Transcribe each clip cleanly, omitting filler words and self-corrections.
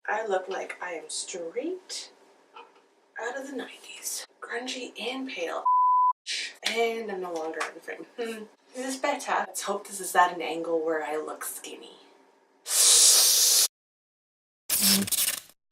I look like I am straight out of the 90s. Grungy and pale. And I'm no longer in frame. Is this better? Let's hope this is at an angle where I look skinny.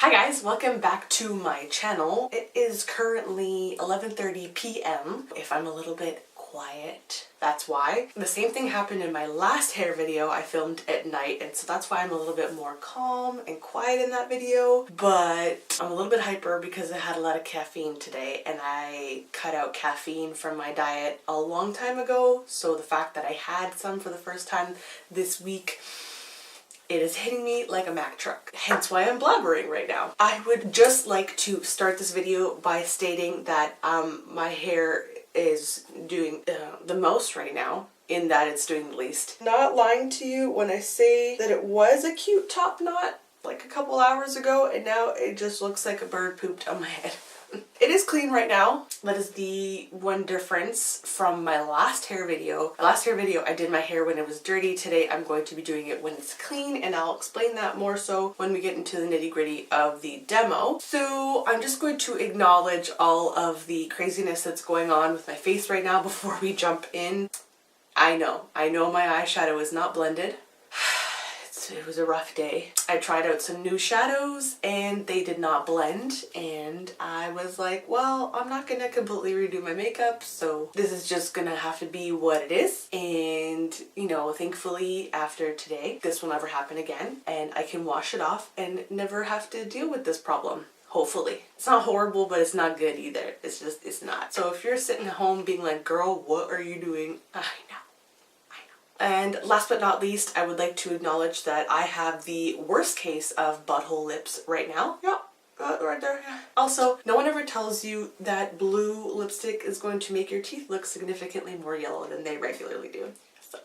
Hi guys, welcome back to my channel. It is currently 11:30 p.m. If I'm a little bit quiet, that's why. The same thing happened in my last hair video I filmed at night, and so that's why I'm a little bit more calm and quiet in that video. But I'm a little bit hyper because I had a lot of caffeine today, and I cut out caffeine from my diet a long time ago. So the fact that I had some for the first time this week, it is hitting me like a Mack truck, hence why I'm blabbering right now. I would just like to start this video by stating that my hair is doing the most right now, in that it's doing the least. Not lying to you when I say that it was a cute top knot like a couple hours ago, and now it just looks like a bird pooped on my head. It is clean right now. That is the one difference from my last hair video. My last hair video, I did my hair when it was dirty. Today I'm going to be doing it when it's clean, and I'll explain that more so when we get into the nitty-gritty of the demo. So I'm just going to acknowledge all of the craziness that's going on with my face right now before we jump in. I know my eyeshadow is not blended. It was a rough day. I tried out some new shadows and they did not blend, and I was like, well, I'm not gonna completely redo my makeup, so this is just gonna have to be what it is. And you know, thankfully after today this will never happen again, and I can wash it off and never have to deal with this problem. Hopefully. It's not horrible, but it's not good either. It's not. So if you're sitting at home being like, girl, what are you doing? I know. And last but not least, I would like to acknowledge that I have the worst case of butthole lips right now. Yeah, right there. Yeah. Also, no one ever tells you that blue lipstick is going to make your teeth look significantly more yellow than they regularly do. So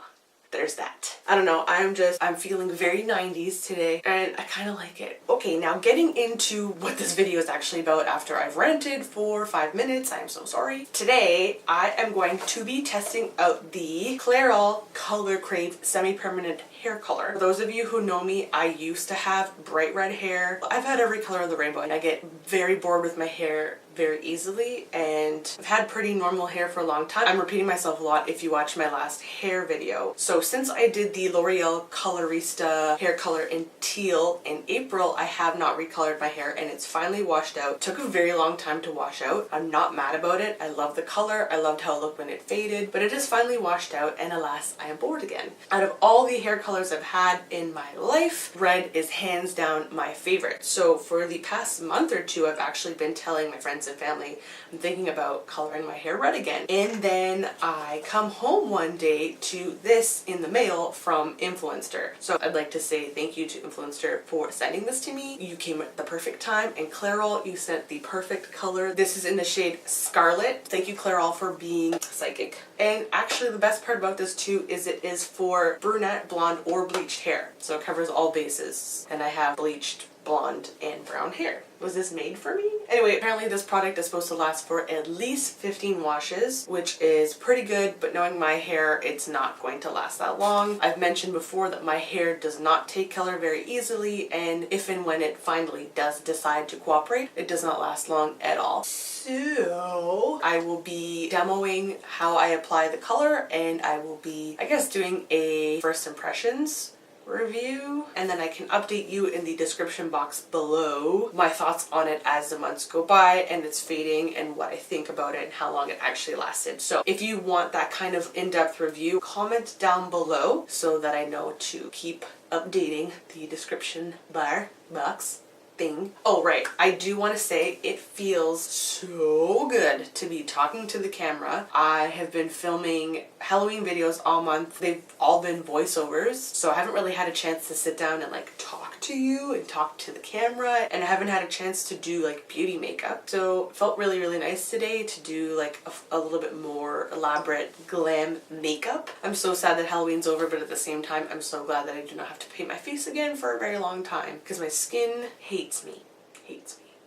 there's that. I don't know, I'm feeling very 90s today, and I kind of like it. Okay, now getting into what this video is actually about after I've ranted for 5 minutes, I am so sorry. Today, I am going to be testing out the CLAIROL Color CRAVE Semi-Permanent Hair Color. For those of you who know me, I used to have bright red hair. I've had every color of the rainbow, and I get very bored with my hair very easily, and I've had pretty normal hair for a long time. I'm repeating myself a lot if you watch my last hair video. So since I did the L'Oreal Colorista hair color in teal in April, I have not recolored my hair, and it's finally washed out. It took a very long time to wash out. I'm not mad about it. I love the color. I loved how it looked when it faded, but it is finally washed out, and alas, I am bored again. Out of all the hair colors I've had in my life, red is hands down my favorite. So for the past month or two, I've actually been telling my friends and family I'm thinking about coloring my hair red again. And then I come home one day to this in the mail from Influencer. So I'd like to say thank you to Influencer for sending this to me. You came at the perfect time, and CLAIROL, you sent the perfect color. This is in the shade Scarlet. Thank you, CLAIROL, for being psychic. And actually the best part about this too is it is for brunette, blonde, or bleached hair. So it covers all bases. And I have bleached, blonde, and brown hair. Was this made for me? Anyway, apparently this product is supposed to last for at least 15 washes, which is pretty good, but knowing my hair, it's not going to last that long. I've mentioned before that my hair does not take color very easily, and if and when it finally does decide to cooperate, it does not last long at all. So I will be demoing how I apply the color, and I will be, I guess, doing a first impressions review, and then I can update you in the description box below my thoughts on it as the months go by and it's fading, and what I think about it and how long it actually lasted. So if you want that kind of in-depth review, comment down below so that I know to keep updating the description box thing. Oh right, I do want to say it feels so good to be talking to the camera. I have been filming Halloween videos all month. They've all been voiceovers, so I haven't really had a chance to sit down and like talk to you and talk to the camera, and I haven't had a chance to do like beauty makeup. So it felt really, really nice today to do like a little bit more elaborate glam makeup. I'm so sad that Halloween's over, but at the same time I'm so glad that I do not have to paint my face again for a very long time, because my skin hates me.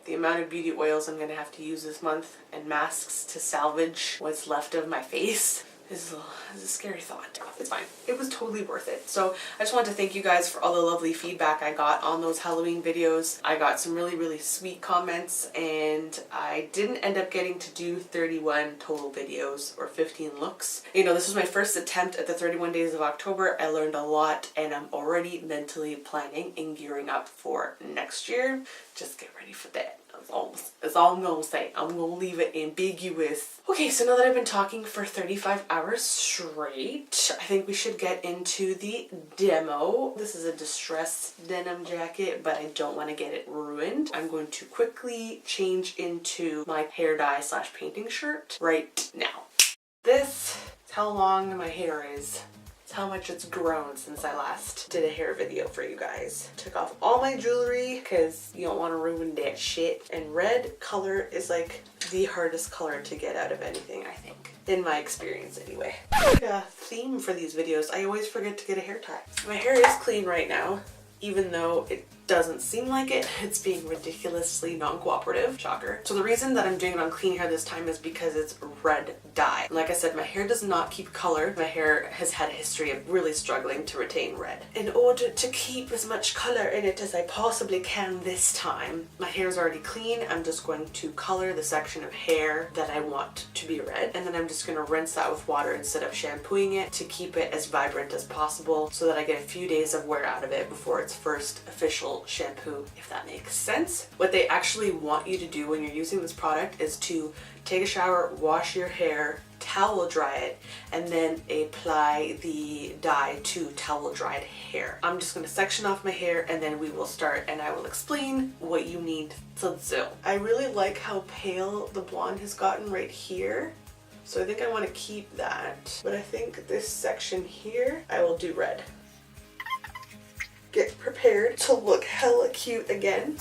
The amount of beauty oils I'm gonna have to use this month and masks to salvage what's left of my face is a scary thought. It's fine. It was totally worth it. So I just wanted to thank you guys for all the lovely feedback I got on those Halloween videos. I got some really, really sweet comments, and I didn't end up getting to do 31 total videos or 15 looks. You know, this was my first attempt at the 31 days of October. I learned a lot, and I'm already mentally planning and gearing up for next year. Just get ready for that. That's all I'm gonna say. I'm gonna leave it ambiguous. Okay, so now that I've been talking for 35 hours straight, I think we should get into the demo. This is a distressed denim jacket, but I don't want to get it ruined. I'm going to quickly change into my hair dye / painting shirt right now. This is how long my hair is. How much it's grown since I last did a hair video for you guys. Took off all my jewelry because you don't want to ruin that shit. And red color is like the hardest color to get out of anything, I think. In my experience anyway. Like a theme for these videos, I always forget to get a hair tie. My hair is clean right now, even though it doesn't seem like it. It's being ridiculously non-cooperative. Shocker. So the reason that I'm doing it on clean hair this time is because it's red dye. Like I said, my hair does not keep color. My hair has had a history of really struggling to retain red. In order to keep as much color in it as I possibly can this time, my hair is already clean. I'm just going to color the section of hair that I want to be red, and then I'm just going to rinse that with water instead of shampooing it to keep it as vibrant as possible so that I get a few days of wear out of it before its first official shampoo, if that makes sense. What they actually want you to do when you're using this product is to take a shower, wash your hair, towel dry it, and then apply the dye to towel dried hair. I'm just going to section off my hair and then we will start, and I will explain what you need to do. I really like how pale the blonde has gotten right here. So I think I want to keep that, but I think this section here I will do red. Get prepared to look hella cute again.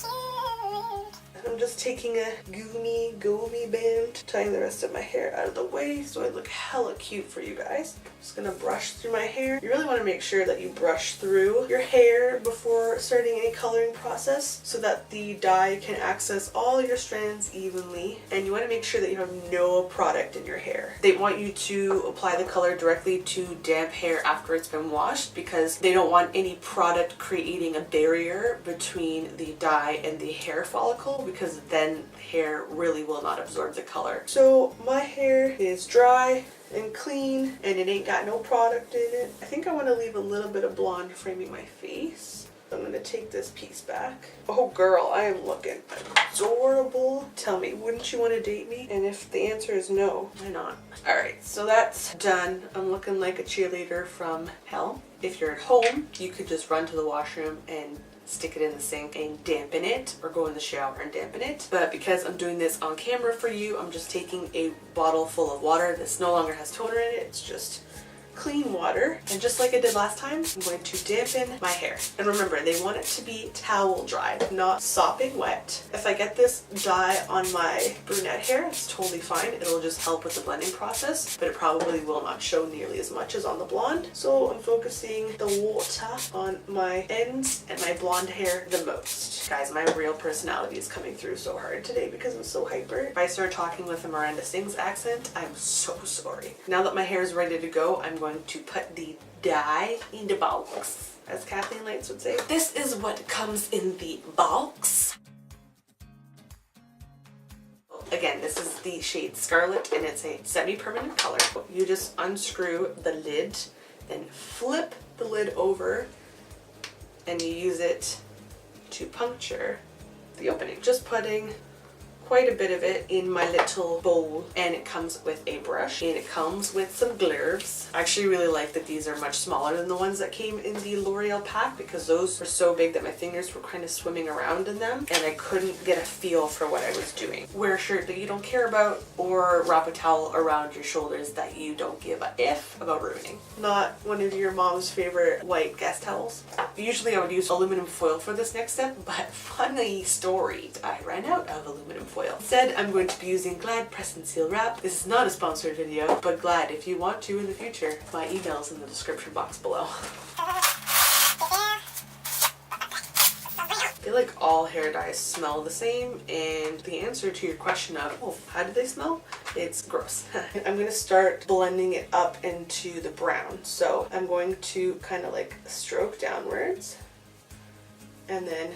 I'm just taking a goomy band, tying the rest of my hair out of the way so I look hella cute for you guys. Just gonna brush through my hair. You really want to make sure that you brush through your hair before starting any coloring process so that the dye can access all your strands evenly, and you want to make sure that you have no product in your hair. They want you to apply the color directly to damp hair after it's been washed because they don't want any product creating a barrier between the dye and the hair follicle, because then hair really will not absorb the color. So my hair is dry and clean and it ain't got no product in it. I think I want to leave a little bit of blonde framing my face. I'm going to take this piece back. Oh girl, I am looking adorable. Tell me, wouldn't you want to date me? And if the answer is no, why not? Alright, so that's done. I'm looking like a cheerleader from hell. If you're at home, you could just run to the washroom and stick it in the sink and dampen it, or go in the shower and dampen it. But because I'm doing this on camera for you, I'm just taking a bottle full of water. This no longer has toner in it, it's just clean water, and just like I did last time, I'm going to dampen my hair. And remember, they want it to be towel dried, not sopping wet. If I get this dye on my brunette hair, it's totally fine. It'll just help with the blending process, but it probably will not show nearly as much as on the blonde. So I'm focusing the water on my ends and my blonde hair the most. Guys, my real personality is coming through so hard today because I'm so hyper. If I start talking with a Miranda Sings accent, I'm so sorry. Now that my hair is ready to go, I'm going to put the dye in the box, as Kathleen Lights would say. This is what comes in the box. Again, this is the shade Scarlet and it's a semi-permanent color. You just unscrew the lid, then flip the lid over, and you use it to puncture the opening. Just putting quite a bit of it in my little bowl, and it comes with a brush and it comes with some gloves. I actually really like that these are much smaller than the ones that came in the L'Oreal pack because those were so big that my fingers were kind of swimming around in them and I couldn't get a feel for what I was doing. Wear a shirt that you don't care about, or wrap a towel around your shoulders that you don't give a F about ruining. Not one of your mom's favorite white guest towels. Usually I would use aluminum foil for this next step, but funny story, I ran out of aluminum foil. Instead, I'm going to be using Glad Press and Seal Wrap. This is not a sponsored video, but Glad, if you want to in the future, my email's in the description box below. feel like all hair dyes smell the same, and the answer to your question of, oh, how do they smell? It's gross. I'm going to start blending it up into the brown. So I'm going to kind of like stroke downwards and then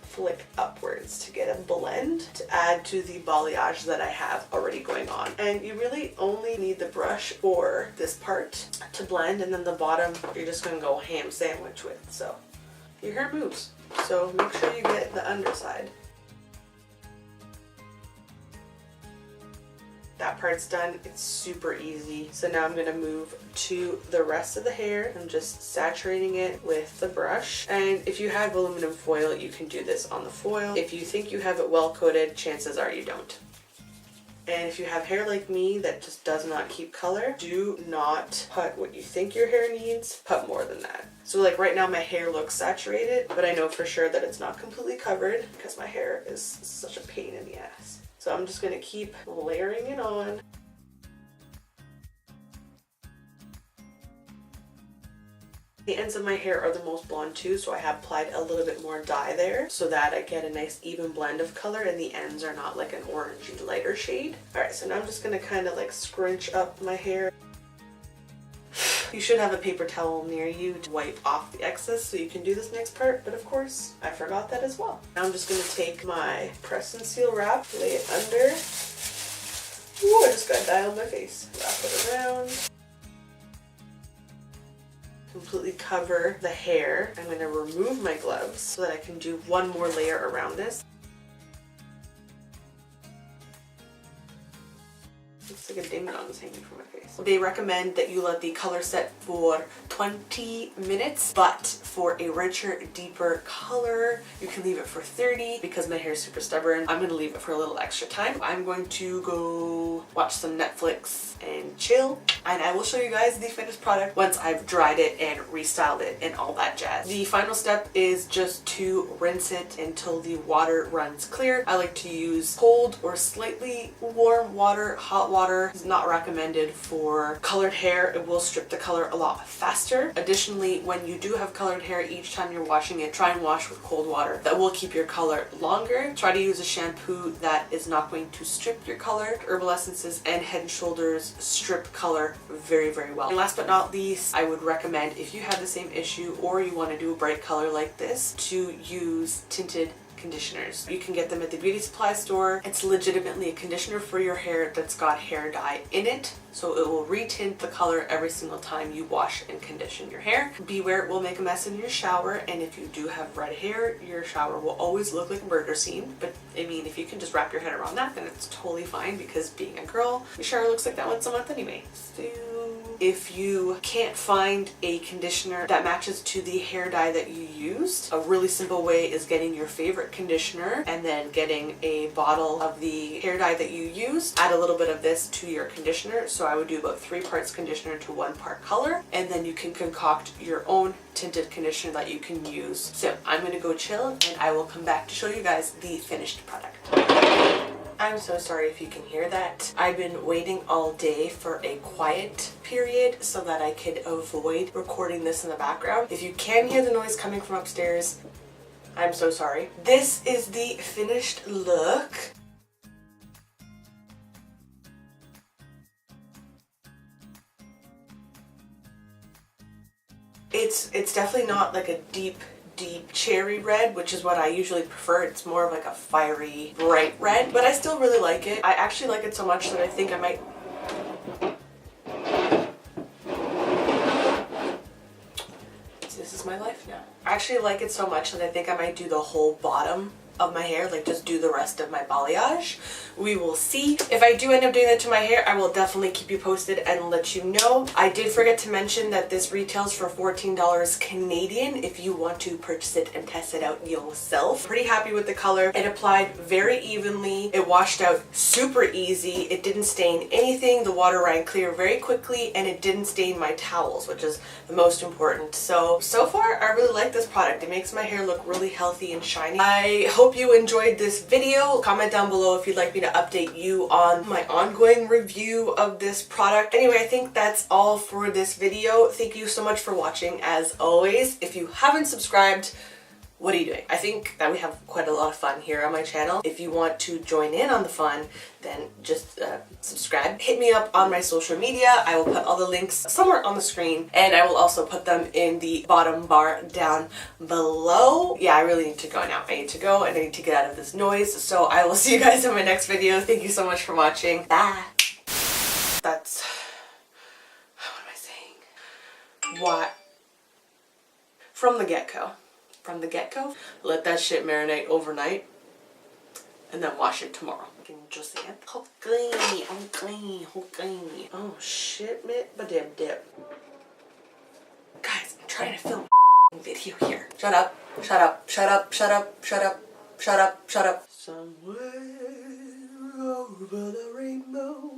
flick upwards to get a blend to add to the balayage that I have already going on. And you really only need the brush for this part to blend, and then the bottom you're just going to go ham sandwich with. So your hair moves, so make sure you get the underside. That part's done. It's super easy. So now I'm going to move to the rest of the hair. I'm just saturating it with the brush. And if you have aluminum foil, you can do this on the foil. If you think you have it well coated, chances are you don't. And if you have hair like me that just does not keep color, do not put what you think your hair needs, put more than that. So like right now my hair looks saturated, but I know for sure that it's not completely covered because my hair is such a pain in the ass. So I'm just going to keep layering it on. The ends of my hair are the most blonde too, so I have applied a little bit more dye there so that I get a nice even blend of color and the ends are not like an orangey lighter shade. Alright, so now I'm just going to kind of like scrunch up my hair. You should have a paper towel near you to wipe off the excess so you can do this next part, but of course I forgot that as well. Now I'm just going to take my press and seal wrap, lay it under. Ooh, I just got dye on my face. Wrap it around. Completely cover the hair. I'm going to remove my gloves so that I can do one more layer around this. Looks like a ding dong's hanging from my face. They recommend that you let the color set for 20 minutes, but for a richer, deeper color, you can leave it for 30. Because my hair is super stubborn, I'm going to leave it for a little extra time. I'm going to go watch some Netflix and chill, and I will show you guys the finished product once I've dried it and restyled it and all that jazz. The final step is just to rinse it until the water runs clear. I like to use cold or slightly warm water. Hot water is not recommended for colored hair. It will strip the color a lot faster. Additionally, when you do have colored hair, each time you're washing it, try and wash with cold water. That will keep your color longer. Try to use a shampoo that is not going to strip your color. Herbal essences and Head & Shoulders strip color very, very well. And last but not least, I would recommend, if you have the same issue or you want to do a bright color like this, to use tinted conditioners. You can get them at the beauty supply store. It's legitimately a conditioner for your hair that's got hair dye in it, so it will retint the color every single time you wash and condition your hair. Beware, it will make a mess in your shower, and if you do have red hair, your shower will always look like a murder scene. But I mean, if you can just wrap your head around that, then it's totally fine, because being a girl, your shower looks like that once a month anyway. So if you can't find a conditioner that matches to the hair dye that you used, a really simple way is getting your favorite conditioner and then getting a bottle of the hair dye that you used. Add a little bit of this to your conditioner. So I would do about 3 parts conditioner to 1 part color, and then you can concoct your own tinted conditioner that you can use. So I'm going to go chill, and I will come back to show you guys the finished product. I'm so sorry if you can hear that. I've been waiting all day for a quiet period so that I could avoid recording this in the background. If you can hear the noise coming from upstairs, I'm so sorry. This is the finished look. It's definitely not like a deep cherry red, which is what I usually prefer. It's more of like a fiery, bright red, but I still really like it. I actually like it so much that I think I might... This is my life now. I actually like it so much that I think I might do the whole bottom of my hair, like just do the rest of my balayage. We will see. If I do end up doing that to my hair, I will definitely keep you posted and let you know. I did forget to mention that this retails for $14 Canadian if you want to purchase it and test it out yourself. Pretty happy with the color. It applied very evenly. It washed out super easy. It didn't stain anything. The water ran clear very quickly, and it didn't stain my towels, which is the most important. So far I really like this product. It makes my hair look really healthy and shiny. I hope you enjoyed this video. Comment down below if you'd like me to update you on my ongoing review of this product. Anyway, I think that's all for this video. Thank you so much for watching as always. If you haven't subscribed, what are you doing? I think that we have quite a lot of fun here on my channel. If you want to join in on the fun, then just subscribe. Hit me up on my social media. I will put all the links somewhere on the screen, and I will also put them in the bottom bar down below. Yeah, I really need to go now. I need to go and I need to get out of this noise. So I will see you guys in my next video. Thank you so much for watching. Bye. That's... what am I saying? What? From the get-go. From the get-go, let that shit marinate overnight and then wash it tomorrow. Just saying. Okay. Oh shit, dip. Guys, I'm trying to film a video here. Shut up. Somewhere over the rainbow.